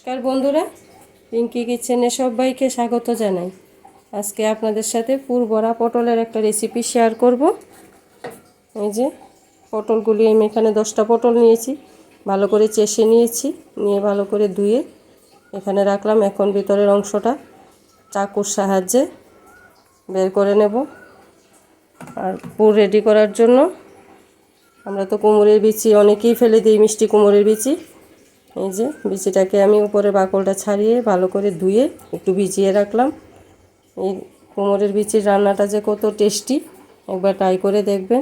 নমস্কার বন্ধুরা, পিঙ্কি কিচেনে সবাইকে স্বাগত জানাই। আজকে আপনাদের সাথে পুরবরা পটলের একটা রেসিপি শেয়ার করব। এই যে পটলগুলি আমি এখানে 10টা পটল নিয়েছি, ভালো করে চেষে নিয়েছি, নিয়ে ভালো করে ধুয়ে এখানে রাখলাম। এখন ভিতরের অংশটা চাকুর সাহায্যে বের করে নেব। আর পুর রেডি করার জন্য আমরা তো কুমড়োর বিচি অনেকেই ফেলে দিই, মিষ্টি কুমড়োর বিচি। এই যে বিচিটাকে আমি উপরে বাকলটা ছাড়িয়ে ভালো করে ধুয়ে একটু ভিজিয়ে রাখলাম। এই কুমড়োর বিচির রান্নাটা যে কত টেস্টি, একবার ট্রাই করে দেখবেন।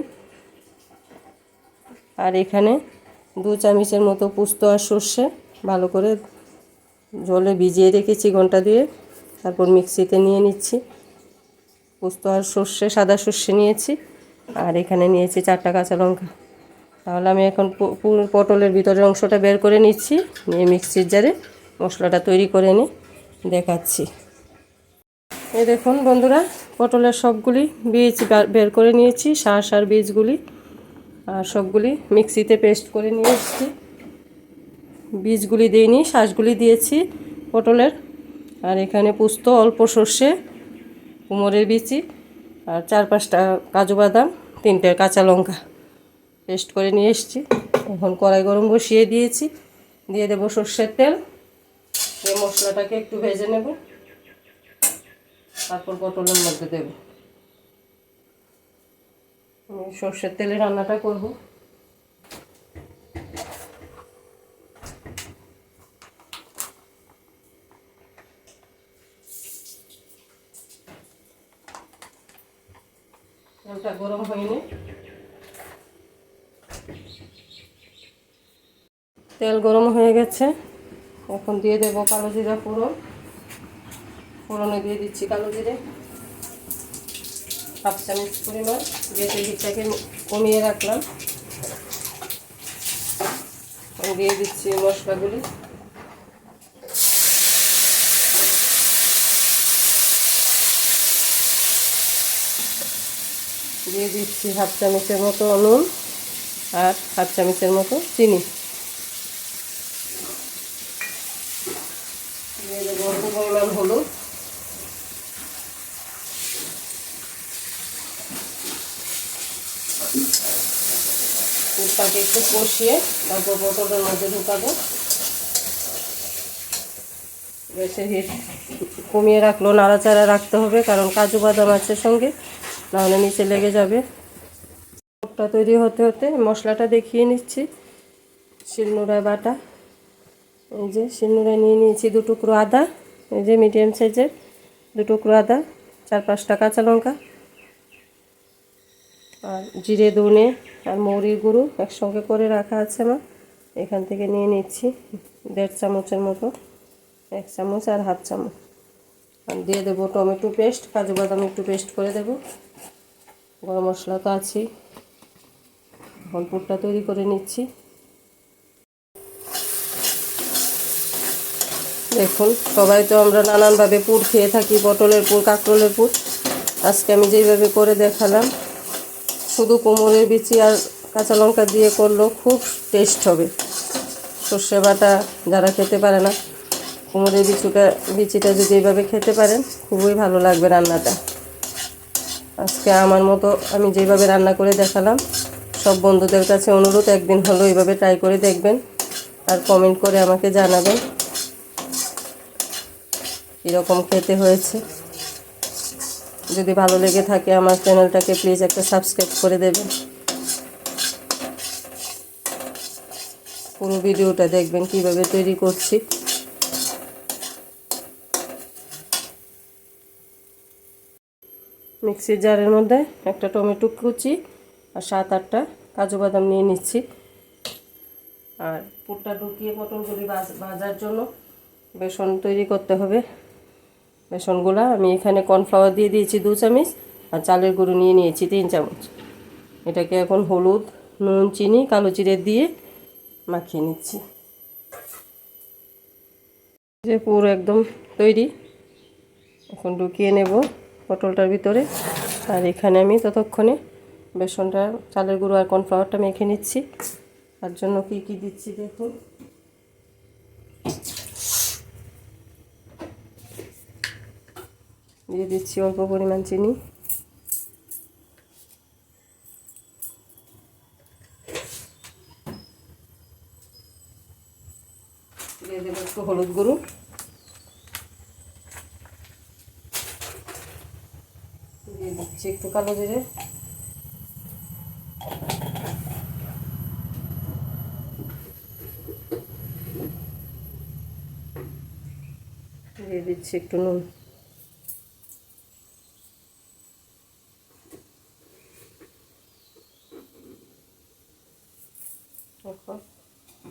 আর এখানে 2 চামচের মতো পোস্ত আর সর্ষে ভালো করে জলে ভিজিয়ে রেখেছি ঘন্টা দিয়ে, তারপর মিক্সিতে নিয়ে নিচ্ছি। পোস্ত আর সর্ষে, সাদা সর্ষে নিয়েছি, আর এখানে নিয়েছি 4টা কাঁচা লঙ্কা। তাহলে আমি এখন পটলের ভিতরের অংশটা বের করে নিচ্ছি, নিয়ে মিক্সির জারে মশলাটা তৈরি করে নিই, দেখাচ্ছি। এই দেখুন বন্ধুরা, পটলের সবগুলি বীজ বের করে নিয়েছি, শাঁস বীজগুলি, আর সবগুলি মিক্সিতে পেস্ট করে নিয়ে এসেছি। বীজগুলি দিইনি, শাঁসগুলি দিয়েছি পটলের। আর এখানে পোস্ত, অল্প সর্ষে, কুমড়োর বিচি, আর 4-5টা কাজু বাদাম, 3টে কাঁচা লঙ্কা পেস্ট করে নিয়ে এসেছি। এখন কড়াই গরম বসিয়ে দিয়েছি, দিয়ে দেবো সর্ষের তেল। এই মশলাটাকে একটু ভেজে নেব, তারপর পটলের মধ্যে দেব। আমি সর্ষের তেলে রান্নাটা করব। তেলটা গরম হয়নি, তেল গরম হয়ে গেছে। এখন দিয়ে দেব কালো জিরা ফোড়ন। ফোড়নে দিয়ে দিচ্ছি কালো জিরে 1/2 চামচ পরিমাণ। গ্যাসের হিটটাকে কমিয়ে রাখলাম। দিয়ে দিচ্ছি মশলাগুলি। দিয়ে দিচ্ছি 1/2 চামচের মতো নুন আর 1/2 চামচের মতো চিনি। দিয়ে দেবো অল্প পরিমাণ হলুদ। পুরটাকে একটু কষিয়ে তারপর পটলের মধ্যে ঢুকাবো। গ্যাসের হিট কমিয়ে রাখলো, নাড়াচাড়া রাখতে হবে, কারণ কাজু বাদাম আছে সঙ্গে, নাহলে নিচে লেগে যাবে। পুরটা তৈরি হতে হতে মশলাটা দেখিয়ে নিচ্ছি। শিলনোড়ায় বাটা, এই যে শিলনোড়ায় নিয়ে নিয়েছি 2 টুকরো আদা, এই যে মিডিয়াম সাইজের 2 টুকরো আদা, 4-5টা কাঁচা লঙ্কা, আর জিরে, ধনে আর মৌরির গুঁড়ো একসঙ্গে করে রাখা আছে আমার। এখান থেকে নিয়ে নিচ্ছি 1.5 চামচের মতো, 1 চামচ আর 1/2 চামচ। আর দিয়ে দেবো টমেটো পেস্ট, কাজু বাদাম একটু পেস্ট করে দেব। গরম মশলা তো আছেই। এখন পুরটা তৈরি করে নিচ্ছি। দেখুন, সবাই তো আমরা নানানভাবে পুর খেয়ে থাকি, পটলের পুর, কাঁকরোলের পুর। আজকে আমি যেইভাবে করে দেখালাম, শুধু কুমড়োর বিচি আর কাঁচা লঙ্কা দিয়ে করলেও খুব টেস্ট হবে। সর্ষে বাটা যারা খেতে পারে না, কুমড়োর বিচিটা যদি এইভাবে খেতে পারেন, খুবই ভালো লাগবে রান্নাটা। আজকে আমার মতো আমি যেভাবে রান্না করে দেখালাম, সব বন্ধুদের কাছে অনুরোধ, একদিন হলেও এইভাবে ট্রাই করে দেখবেন, আর কমেন্ট করে আমাকে জানাবেন কীরকম খেতে হয়েছে। যদি ভালো লেগে থাকে আমার চ্যানেলটাকে প্লিজ একটা সাবস্ক্রাইব করে দেবেন। পুরো ভিডিওটা দেখবেন কিভাবে তৈরি করছি। মিক্সির জারের মধ্যে একটা টমেটো কুচি আর 7-8টা কাজু বাদাম নিয়ে নিচ্ছি। আর পুরটা ঢুকিয়ে পটলগুলি ভাজার জন্য বেসন তৈরি করতে হবে। বেসনগুলা আমি এখানে কর্নফ্লাওয়ার দিয়ে দিয়েছি 2 চামচ, আর চালের গুঁড়ো নিয়ে নিয়েছি 3 চামচ। এটাকে এখন হলুদ, নুন, চিনি, কালো জিরে দিয়ে মাখিয়ে নিচ্ছি। যে পুরো একদম তৈরি, এখন ঢুকিয়ে নেব পটলটার ভিতরে। আর এখানে আমি ততক্ষণে বেসনটা, চালের গুঁড়ো আর কর্নফ্লাওয়ারটা মেখে নিচ্ছি। তার জন্য কি কি দিচ্ছি দেখুন। দিয়ে দিচ্ছি অল্প পরিমাণ চিনি, দিয়ে দেবো একটু হলুদ গুঁড়ো, দিয়ে দিচ্ছি একটু কালো জিরে, দিয়ে দিচ্ছি একটু নুন। এখন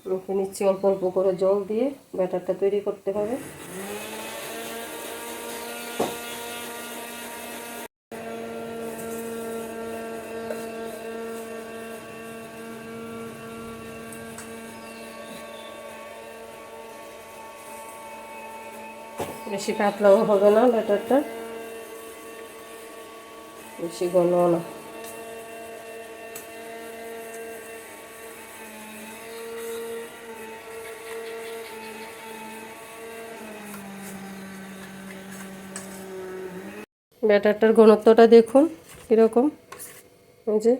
মেখে নিচ্ছি অল্প অল্প করে জল দিয়ে, ব্যাটারটা তৈরি করতে হবে। বেশি পাতলাও হবে না ব্যাটারটা, বেশি ঘনও না। ব্যাটারটার ঘনত্বটা দেখুন কীরকম, এই যে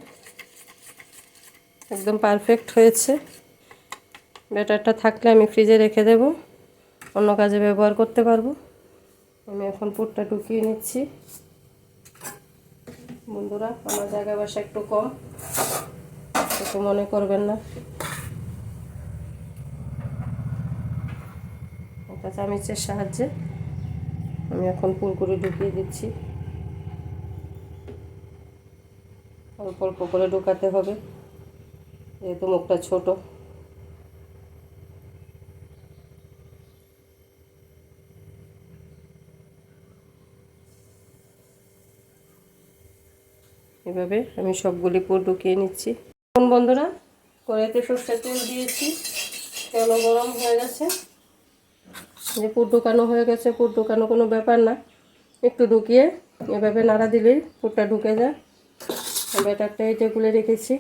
একদম পারফেক্ট হয়েছে। ব্যাটারটা থাকলে আমি ফ্রিজে রেখে দেব, অন্য কাজে ব্যবহার করতে পারবো। আমি এখন পুরটা ঢুকিয়ে নিচ্ছি। বন্ধুরা, আমার জায়গা বাসা একটু কম, একটু মনে করবেন না। একটা চামচের সাহায্যে আমি এখন পুরোপুরি ঢুকিয়ে দিচ্ছি। অল্প অল্প করে ঢোকাতে হবে, যেহেতু মুখটা ছোট। এভাবে আমি সবগুলি পুর ঢুকিয়ে নিচ্ছি। এখন বন্ধুরা, কড়াইতে সরষের তেল দিয়েছি, তেল গরম হয়ে গেছে। যে পুর ঢুকানো হয়ে গেছে, পুর ঢুকানো কোনো ব্যাপার না, একটু ঢুকিয়ে এভাবে নাড়া দিলেই পুরটা ঢুকে যায়। ব্যাটারটা এটা গুলে রেখেছি।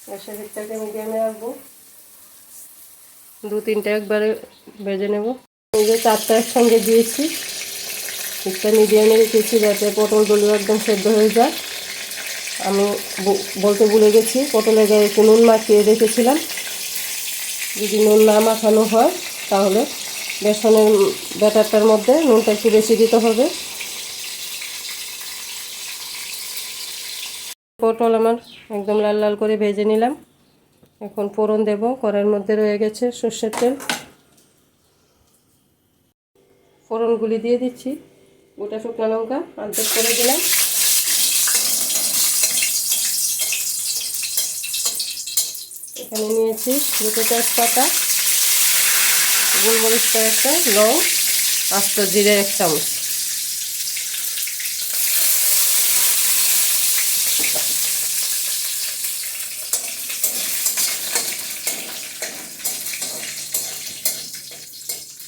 গ্যাসের দিকটাকে মিডিয়ামে রাখবো, 2-3টা একবারে ভেজে নেব। এই যে 4টা একসঙ্গে দিয়েছি, একটা মিডিয়ামে রেখেছি যাতে পটলগুলো একদম সেদ্ধ হয়ে যায়। আমি বলতে ভুলে গেছি, পটলের গায়ে একটু নুন মাখিয়ে রেখেছিলাম। যদি নুন না মাখানো হয় তাহলে বেসনের ব্যাটারটার মধ্যে নুনটা একটু বেশি দিতে হবে। পটল আমার একদম লাল লাল করে ভেজে নিলাম। এখন ফোড়ন দেব। কড়াইয়ের মধ্যে রয়ে গেছে সর্ষের তেল, ফোড়নগুলি দিয়ে দিচ্ছি। গোটা শুকনো লঙ্কা আর্ধেক করে দিলাম, এখানে নিয়েছি 2টো তেজপাতা, গোলমরিচ কয়েকটা, লং, আস্ত জিরে 1 চামচ।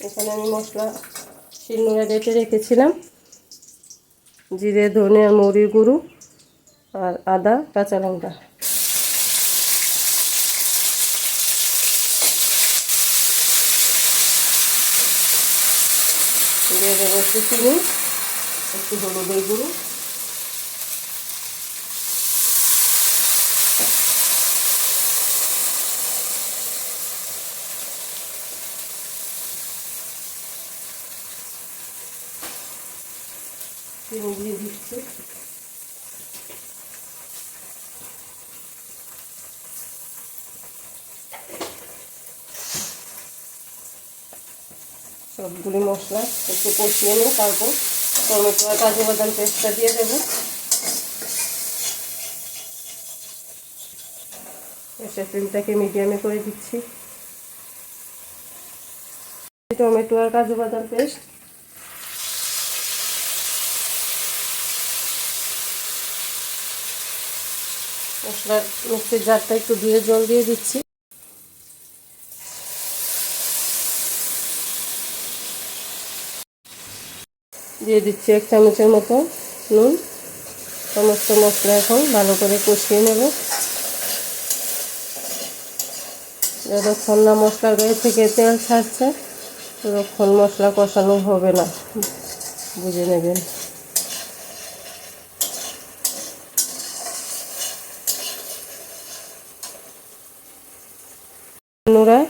এখানে আমি মশলা শিলনোড়ায় বেটে রেখেছিলাম, জিরে, ধনে আর মৌরির গুঁড়ো আর আদা, কাঁচা লঙ্কা। দিয়ে দেবো একটু চিনি, একটু হলুদের গুঁড়ো, চিনি দিয়ে দিচ্ছি। সবগুলি মশলা একটু কষিয়ে নিই, তারপর টমেটো আর কাজু বাদাম পেস্টটা দিয়ে দেবো। গ্যাসের ফ্লেমটাকে মিডিয়ামে করে দিচ্ছি। টমেটো আর কাজু বাদাম পেস্ট, মশলার মিক্সির জারটা একটু ধুয়ে জল দিয়ে দিচ্ছি। দিয়ে দিচ্ছি 1 চামচের মতো নুন, সমস্ত মশলা এখন ভালো করে কষিয়ে নেব। যতক্ষণ না মশলার গায়ে থেকে তেল ছাড়ছে ততক্ষণ মশলা কষানো হবে না, বুঝে নেবেন। নোড়ায়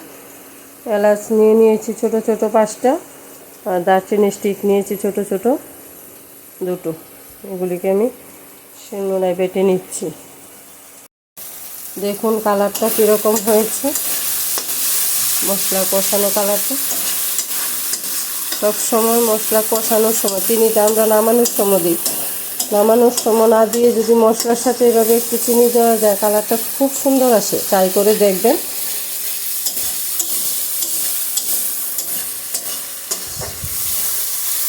এলাচ নিয়েছি ছোট ছোট 5টা, আর দারচিনি স্টিক নিয়েছি ছোট ছোট 2টো। এগুলিকে আমি শিলনোড়ায় বেটে নিচ্ছি। দেখুন কালারটা কীরকম হয়েছে, মশলা কষানো কালারটা। সব সময় মশলা কষানোর সময়, চিনিটা আমরা নামানোর সময় দিই, নামানোর সময় না দিয়ে যদি মশলার সাথে এভাবে একটু চিনি দেওয়া যায় কালারটা খুব সুন্দর আসে, ট্রাই করে দেখবেন।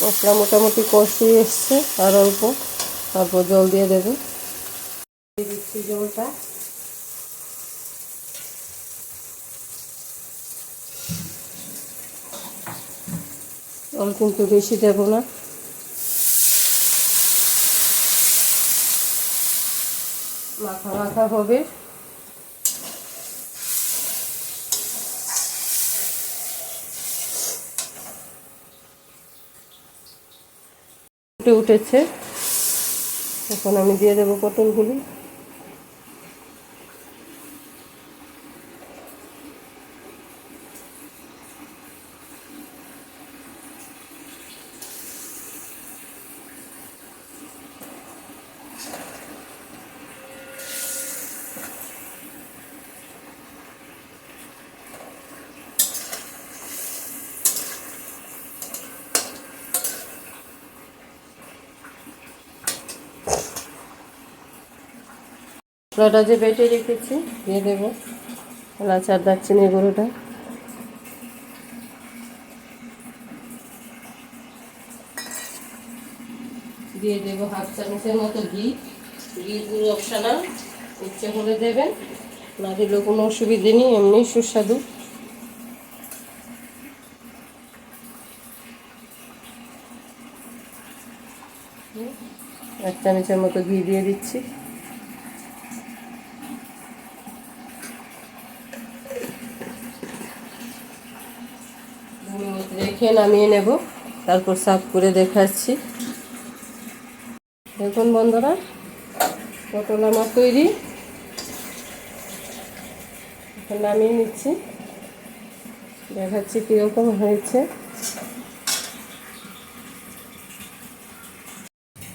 মশলা মোটামুটি কষিয়ে এসছে, আর অল্প, তারপর জল দিয়ে দেবো। দিয়ে দিচ্ছি জলটা। জল কিন্তু বেশি দেব না, মাখা মাখা হবে। উঠেছে, এখন আমি দিয়ে দেবো পটলগুলি। মশলাটা যে বেটে রেখেছি দিয়ে দেবো, এলাচ আর দারচিনি গুঁড়োটা। দিয়ে দেবো 1/2 চামচের মতো ঘি। ঘিগুলো অপশনাল, ইচ্ছে হলে দেবেন, না দিলেও কোনো অসুবিধে নেই, এমনি সুস্বাদু। এক চামচের মতো ঘি দিয়ে দিচ্ছি। রেখে নামিয়ে নেব, তারপর সার্ভ করে দেখাচ্ছি। দেখুন বন্ধুরা, পটল আমার তৈরি, এখন নামিয়ে নিচ্ছি, দেখাচ্ছি কীরকম হয়েছে।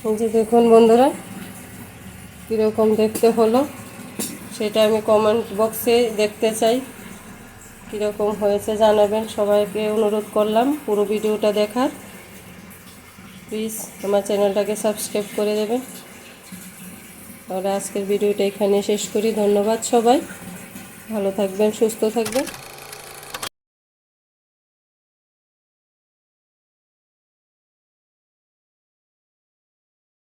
এই যে দেখুন বন্ধুরা কীরকম দেখতে হলো, সেটা আমি কমেন্ট বক্সে দেখতে চাই। কীরকম হয়েছে জানাবেন, সবাইকে অনুরোধ করলাম পুরো ভিডিওটা দেখার। প্লিজ আমার চ্যানেলটাকে সাবস্ক্রাইব করে দেবেন। তাহলে আজকের ভিডিওটা এখানে শেষ করি। ধন্যবাদ সবাই, ভালো থাকবেন, সুস্থ থাকবেন।